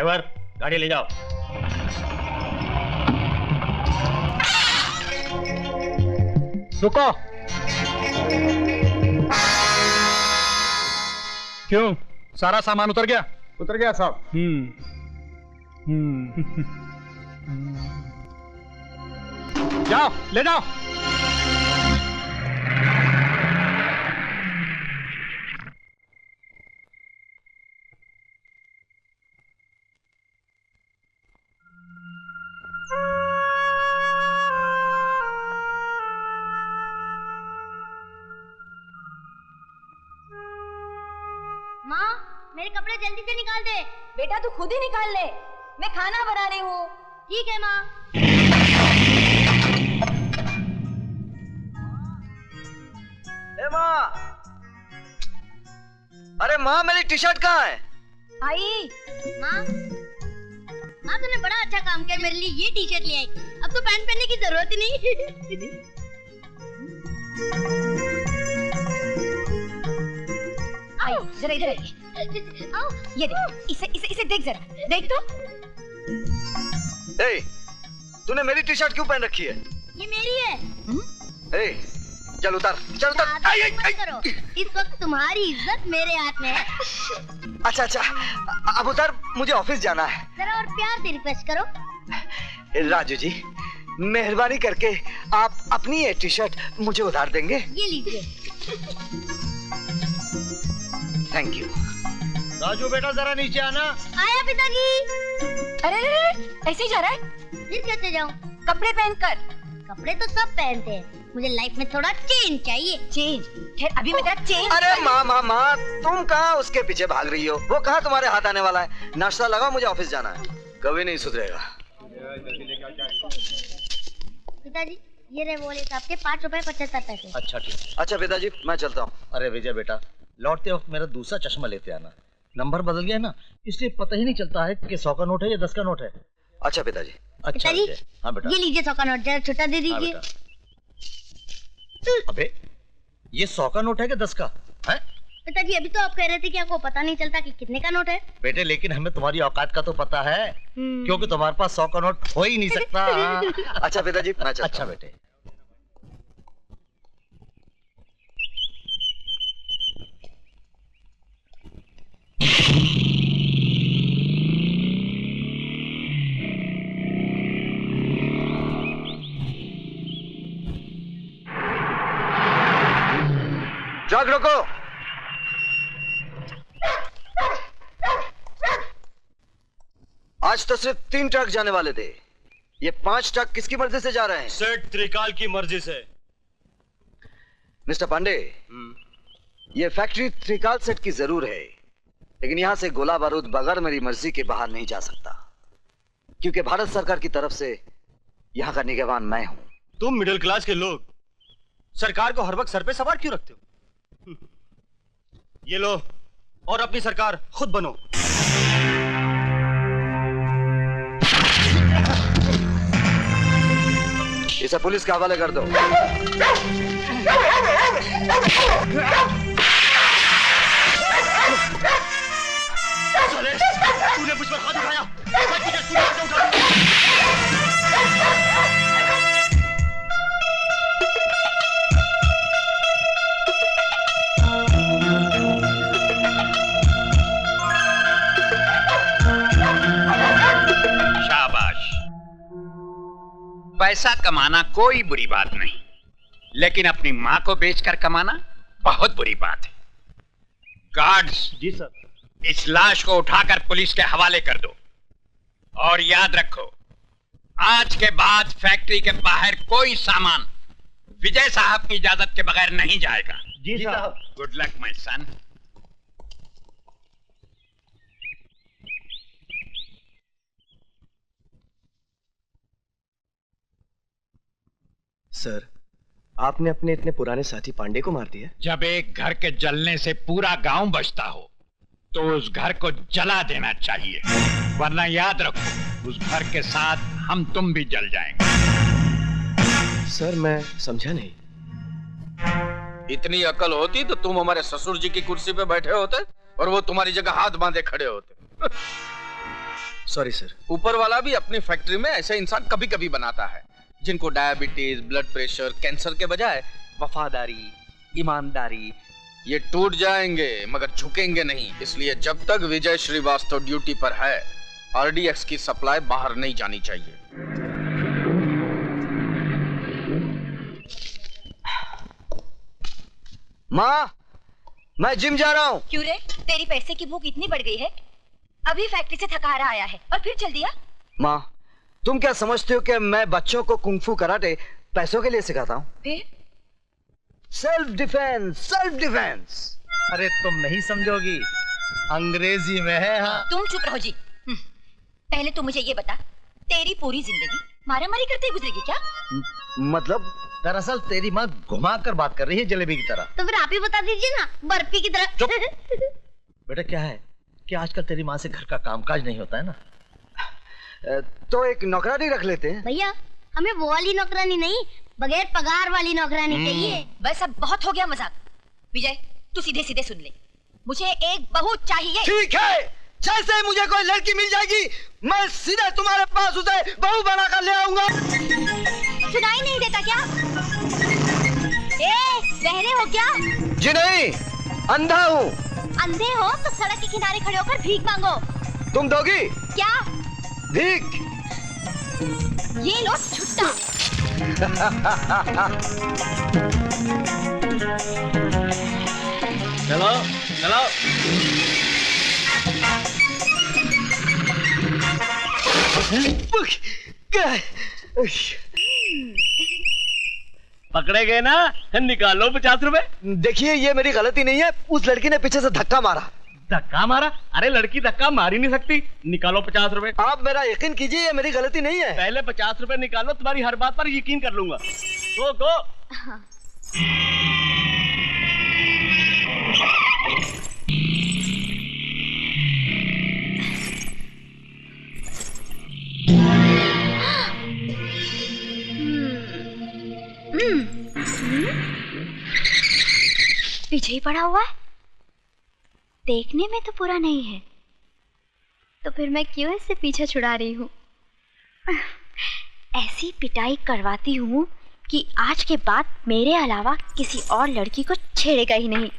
Driver गाड़ी ले जाओ। रुको। क्यों, सारा सामान उतर गया? उतर गया साहब। जाओ ले जाओ। मेरे कपड़े जल्दी से निकाल दे। बेटा तू खुद ही निकाल ले, मैं खाना बना रही हूँ। ठीक है माँ। माँ, अरे माँ मेरी टी शर्ट कहाँ है? आई माँ, माँ तूने बड़ा अच्छा काम किया, मेरे लिए ये टी शर्ट ले आई। अब तो पैंट पहनने की जरूरत ही नहीं। आई जरा इधर आओ। ये देख, इसे देख जरा, देख तो। ए, तूने मेरी टी शर्ट क्यों पहन रखी है? ये मेरी है। ए, चल उतार, चल उतार। मत करो, इस वक्त तुम्हारी इज्जत मेरे हाथ में है। अच्छा अच्छा, अब उतार, मुझे ऑफिस जाना है। जरा और प्यार से रिक्वेस्ट करो। राजू जी, मेहरबानी करके आप अपनी ये टी शर्ट मुझे उधार देंगे? ये लीजिए। Thank you. राजू बेटा जरा नीचे आना। आया पिताजी। अरे ऐसे ही जा रहा है? फिर कैसे जाऊँ? कपड़े पहन कर। कपड़े तो सब पहनते हैं, मुझे लाइफ में थोड़ा चेंज चाहिए। चेंज? खैर अभी मैं तेरा चेंज। अरे माँ, तुम कहाँ उसके पीछे भाग रही हो? वो कहाँ तुम्हारे हाथ आने वाला है? नाश्ता लगाओ, मुझे ऑफिस जाना है। कभी नहीं सुधरेगा। पिताजी ये रहे वॉलेट आपके, 5 रुपए 75 पैसे। अच्छा ठीक। अच्छा पिताजी मैं चलता हूँ। अरे विजय बेटा, लौटते वक्त मेरा दूसरा चश्मा लेते आना। नंबर बदल गया ना, इसलिए पता ही नहीं चलता है कि 100 का नोट है या 10 का नोट है। अच्छा पिताजी। अच्छा पिताजी, हाँ बेटा। ये लीजिए 100 का नोट, जरा छोटा दे हाँ दीजिए। अबे ये 100 का नोट है कि 10 का है? पिताजी अभी तो आप कह रहे थे कि आपको पता नहीं चलता कि कितने का नोट है। बेटे लेकिन हमें तुम्हारी औकात का तो पता है, क्योंकि तुम्हारे पास 100 का नोट हो ही नहीं सकता। अच्छा पिताजी मैं चलता हूँ। अच्छा बेटे। ट्रक रोको। आज तो सिर्फ 3 ट्रक जाने वाले थे, ये 5 ट्रक किसकी मर्जी से जा रहे हैं? सेठ त्रिकाल की मर्जी से। मिस्टर पांडे, ये फैक्ट्री त्रिकाल सेठ की जरूर है, लेकिन यहां से गोला बारूद बगैर मेरी मर्जी के बाहर नहीं जा सकता, क्योंकि भारत सरकार की तरफ से यहां का निगरान मैं हूं। तुम मिडिल क्लास के लोग सरकार को हर वक्त सर पे सवार क्यों रखते हो? ये लो और अपनी सरकार खुद बनो। इसे पुलिस के हवाले कर दो। तूने मुझ पर हाथ उठाया, शाबाश। पैसा कमाना कोई बुरी बात नहीं, लेकिन अपनी मां को बेचकर कमाना बहुत बुरी बात है। गार्ड्स, जी सर। इस लाश को उठाकर पुलिस के हवाले कर दो, और याद रखो आज के बाद फैक्ट्री के बाहर कोई सामान विजय साहब की इजाजत के बगैर नहीं जाएगा। जी साहब। Good luck my son. Sir, आपने अपने इतने पुराने साथी पांडे को मार दिया? जब एक घर के जलने से पूरा गांव बचता हो तो उस घर को जला देना चाहिए, वरना याद रखो उस घर के साथ हम तुम भी जल जाएंगे। सर मैं समझा नहीं। इतनी अकल होती तो तुम हमारे ससुर जी की कुर्सी पे बैठे होते और वो तुम्हारी जगह हाथ बांधे खड़े होते। Sorry sir. ऊपर वाला भी अपनी फैक्ट्री में ऐसे इंसान कभी कभी बनाता है जिनको डायबिटीज, ब्लड प्रेशर, कैंसर के बजाय वफादारी, ईमानदारी, ये टूट जाएंगे मगर झुकेंगे नहीं। इसलिए जब तक विजय श्रीवास्तव ड्यूटी पर है, आरडीएक्स की सप्लाई बाहर नहीं जानी चाहिए। माँ, मैं जिम जा रहा हूँ। क्यों रे, तेरी पैसे की भूख इतनी बढ़ गई है? अभी फैक्ट्री से थका हारा आया है और फिर चल दिया। माँ, तुम क्या समझते हो कि मैं बच्चों को कुंफू कराटे पैसों के लिए सिखाता हूँ? फिर सेल्फ डिफेंस, सेल्फ डिफेंस। अरे तुम नहीं समझोगी, अंग्रेजी में है। हाँ, तुम चुप रहो जी। पहले तू मुझे ये बता, तेरी पूरी जिंदगी मारामारी करते गुजरेगी क्या? मतलब? दरअसल तेरी माँ घुमा कर बात कर रही है जलेबी की तरह। तो फिर आप ही बता दीजिए ना, बर्फी की तरह। चुप। बेटा क्या है कि आजकल तेरी माँ से घर का कामकाज नहीं होता है ना। तो एक नौकरानी रख लेते हैं। भैया, हमें वो वाली नौकरानी नहीं, बगैर पगार वाली नौकरानी चाहिए। बस अब बहुत हो गया मजाक। विजय, तू सीधे सीधे सुन ले, मुझे एक बहू चाहिए। ठीक है, जैसे मुझे कोई लड़की मिल जाएगी, मैं सीधे तुम्हारे पास उसे बहू बना कर ले आऊंगा। सुनाई नहीं देता क्या? बहरे हो क्या? जी नहीं, अंधा हूँ। अंधे हो तो सड़क के किनारे खड़े होकर भीख मांगो। तुम दोगी? क्या? भीख। ये लो छुट्टा। चलो चलो। पकड़े गए ना, निकालो 50 रुपए। देखिए, ये मेरी गलती नहीं है, उस लड़की ने पीछे से धक्का मारा। धक्का मारा? अरे लड़की धक्का मार ही नहीं सकती। निकालो 50 रुपए। आप मेरा यकीन कीजिए, ये मेरी गलती नहीं है। पहले 50 रुपए निकालो, तुम्हारी हर बात पर यकीन कर लूंगा। गो। पीछे ही पड़ा हुआ है, देखने में तो पूरा नहीं है, तो फिर मैं क्यों इससे पीछा छुड़ा रही हूँ? ऐसी पिटाई करवाती हूँ कि आज के बाद मेरे अलावा किसी और लड़की को छेड़ेगा ही नहीं।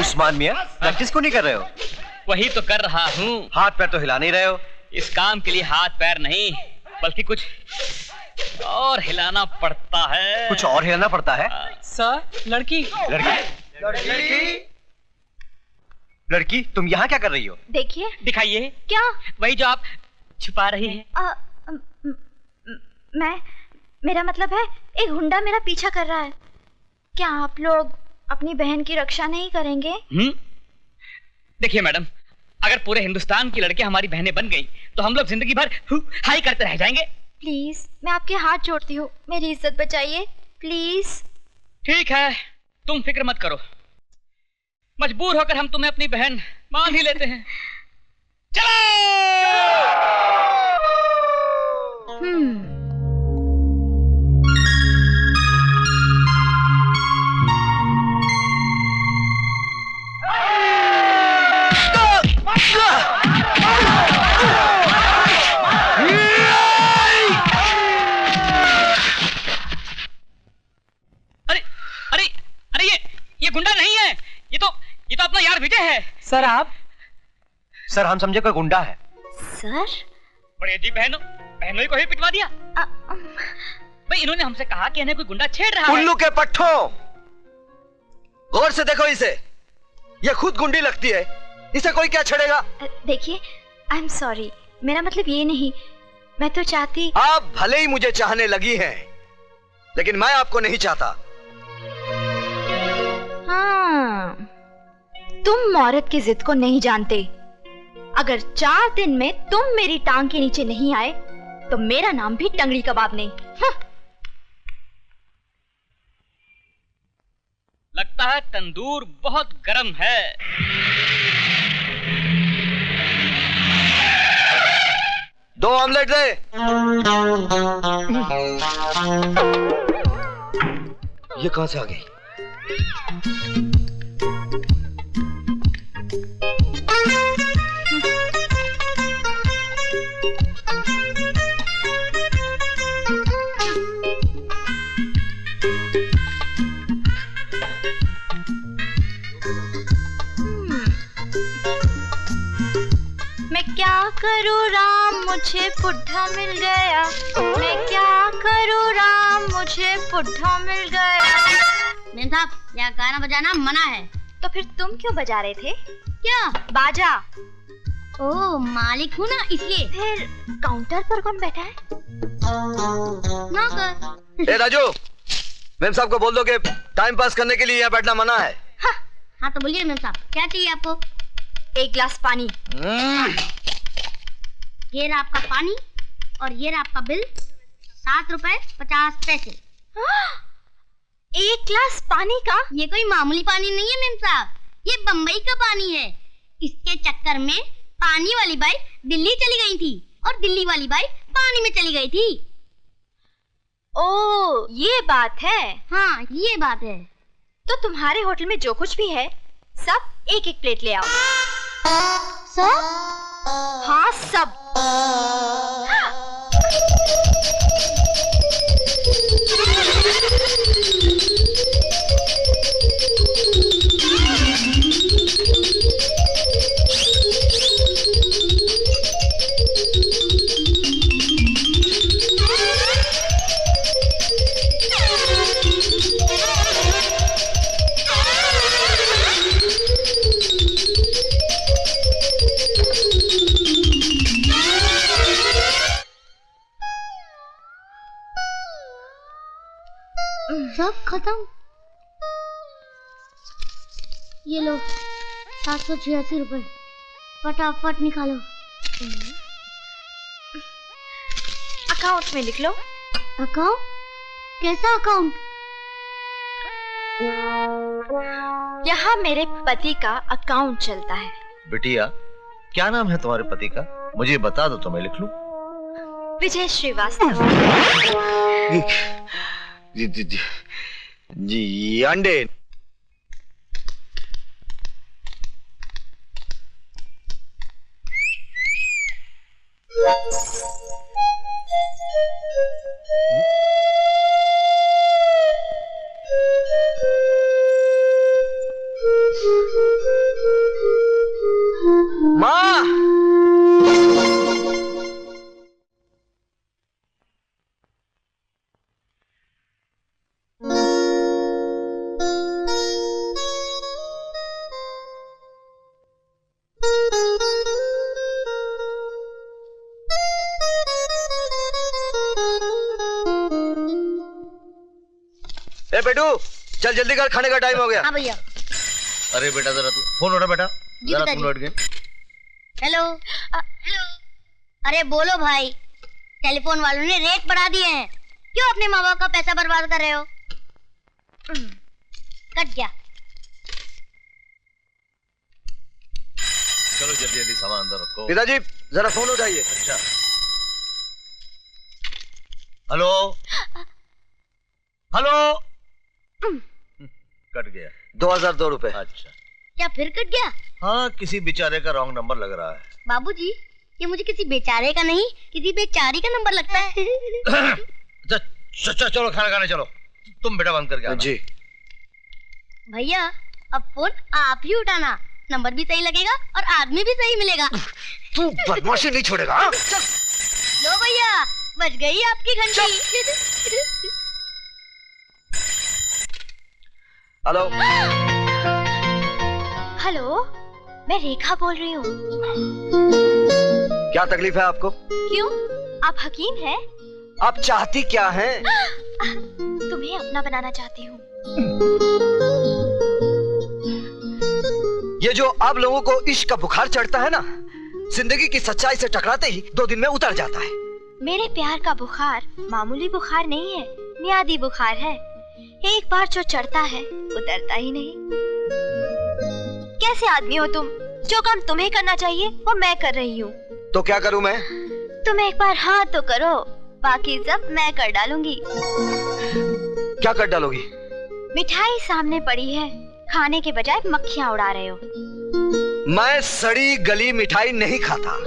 उस्मान मियां, प्रैक्टिस को नहीं कर रहे हो? वही तो कर रहा हूँ। हाथ पैर तो हिला नहीं रहे हो। इस काम के लिए हाथ पैर नहीं, बल्कि कुछ और हिलाना पड़ता है। कुछ और हिलाना पड़ता है? सर, लड़की। लड़की, तुम यहाँ क्या कर रही हो? देखिए। दिखाइए। क्या? वही जो आप छुपा रही हैं। मेरा मतलब है, एक गुंडा मेरा पीछा कर रहा है। क्या आप लोग अपनी बहन की रक्षा नहीं करेंगे? देखिए मैडम, अगर पूरे हिंदुस्तान की लड़कियां हमारी बहनें बन गई तो हम लोग जिंदगी भर हाई करते रह जाएंगे। प्लीज, मैं आपके हाथ जोड़ती हूँ, मेरी इज्जत बचाइए प्लीज। ठीक है, तुम फिक्र मत करो, मजबूर होकर हम तुम्हें अपनी बहन मान ही लेते हैं। चलो। ये गुंडा नहीं है, ये तो अपना यार विजय है। सर आप? सर हम समझे कोई गुंडा है। सर? बड़े जी, बहनों को ही पिटवा दिया। भाई इन्होंने हमसे कहा कि इन्हें कोई गुंडा छेड़ रहा है। उल्लू के पट्टों, गौर से देखो इसे, ये खुद गुंडी लगती है, इसे कोई क्या छेड़ेगा? देखिए, आई एम सॉरी, मेरा मतलब ये नहीं, मैं तो चाहती। आप भले ही मुझे चाहने लगी हैं, लेकिन मैं आपको नहीं चाहता। हाँ, तुम औरत की जिद को नहीं जानते। अगर 4 दिन में तुम मेरी टांग के नीचे नहीं आए तो मेरा नाम भी टंगड़ी कबाब नहीं। हाँ। लगता है तंदूर बहुत गर्म है। दो ऑमलेट दे। ये कहां से आ गई? मैं क्या करूँ राम मुझे पुट्ठा मिल गया, मैं क्या करूँ राम मुझे पुट्ठा मिल गया। मेम साहब, यहाँ गाना बजाना मना है। तो फिर तुम क्यों बजा रहे थे? क्या? बाजा। ओह, मालिक हूँ ना इसलिए। फिर काउंटर पर कौन बैठा है? नौकर। ए राजू, मेम साहब को बोल दो कि टाइम पास करने के लिए यहाँ बैठना मना है। हाँ तो बोलिए मेम साहब, क्या चाहिए आपको? एक गिलास पानी। ये रहा आपका पानी और ये रहा आपका बिल, 7 रुपए 50 पैसे। एक गिलास पानी का? ये कोई मामूली पानी नहीं है मेम साहब, ये बम्बई का पानी है। इसके चक्कर में पानी वाली बाई दिल्ली चली गई थी और दिल्ली वाली बाई पानी में चली गई थी। ओ, ये बात है। हाँ, ये बात है। तो तुम्हारे होटल में जो कुछ भी है सब एक एक प्लेट ले आओ। सब? हाँ, सब। सब खत्म। ये लो 786 रुपए, फटाफट निकालो। अकाउंट में लिख लो। अकाउंट? कैसा अकाउंट? यहाँ मेरे पति का अकाउंट चलता है। बिटिया, क्या नाम है तुम्हारे पति का? मुझे बता दो तो मैं लिख लूं। विजय श्रीवास्तव। जी अंडे। माँ, ए बेटू, चल जल्दी कर, खाने का टाइम हो गया। हाँ भैया। अरे बेटा जरा तू फोन उठा बेटा, जी जरा पिताजी। तुम लौट गए। हेलो। हेलो। अरे बोलो भाई, टेलीफोन वालों ने रेट बढ़ा दिए हैं, क्यों अपने माँ बाप का पैसा बर्बाद कर रहे हो? कट गया। चलो जल्दी जल्दी सामान अंदर रखो। पिताजी जरा फोन उठाइए। अच्छा, हेलो हेलो। कट गया। 2002 रुपए। अच्छा, क्या फिर कट गया? हाँ किसी बेचारे का रॉन्ग नंबर लग रहा है। बाबूजी, ये मुझे किसी बेचारे का नहीं, किसी बेचारी का नंबर लगता है। चलो खाना खाने चलो। तुम बेटा बंद करके आना। जी भैया, अब फोन आप ही उठाना, नंबर भी सही लगेगा और आदमी भी सही मिलेगा। तू बदमाशी नहीं छोड़ेगा। हाँ? लो भैया, बज गई आपकी घंटी। हेलो। हेलो, मैं रेखा बोल रही हूँ। क्या तकलीफ है आपको? क्यों, आप हकीम हैं? आप चाहती क्या हैं? तुम्हें अपना बनाना चाहती हूँ। ये जो आप लोगों को इश्क का बुखार चढ़ता है ना, जिंदगी की सच्चाई से टकराते ही 2 दिन में उतर जाता है। मेरे प्यार का बुखार मामूली बुखार नहीं है, मियादी बुखार है। एक बार जो चढ़ता है उतरता ही नहीं। कैसे आदमी हो तुम? जो काम तुम्हें करना चाहिए वो मैं कर रही हूँ। तो क्या करूं मैं? तुम एक बार हाँ तो करो, बाकी सब मैं कर डालूंगी। क्या कर डालोगी? मिठाई सामने पड़ी है, खाने के बजाय मक्खियाँ उड़ा रहे हो। मैं सड़ी गली मिठाई नहीं खाता।